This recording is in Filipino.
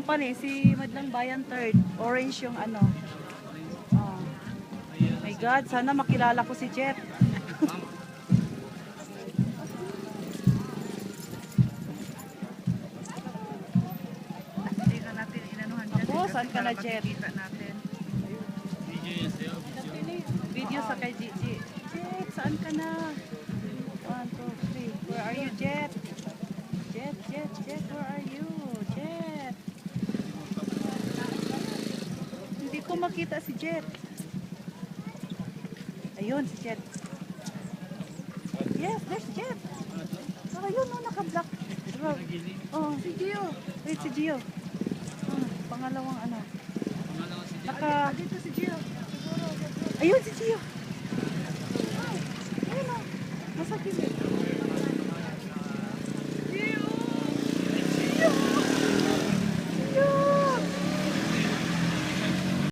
company, si Madlang Bayan Third. Orange yung ano. Oh. My God, sana makilala ko si Jet. Hindi na natin inanuhan dyan. Ako, saan ka na, Jet? Makikita natin. Video sa kay Gigi. Jet, saan ka na? 1, 2, 3. Where are you, Jet? Jet, where are you? Jet. Hindi ko makita si Jet. Ayun, si Jet. Yes, there's Jet. Oh, ayun, oh, naka-block. Oh, si Gio. Wait, si Gio. Pangalawang ano. Naka... Dito si Gio. Ayun, si Gio.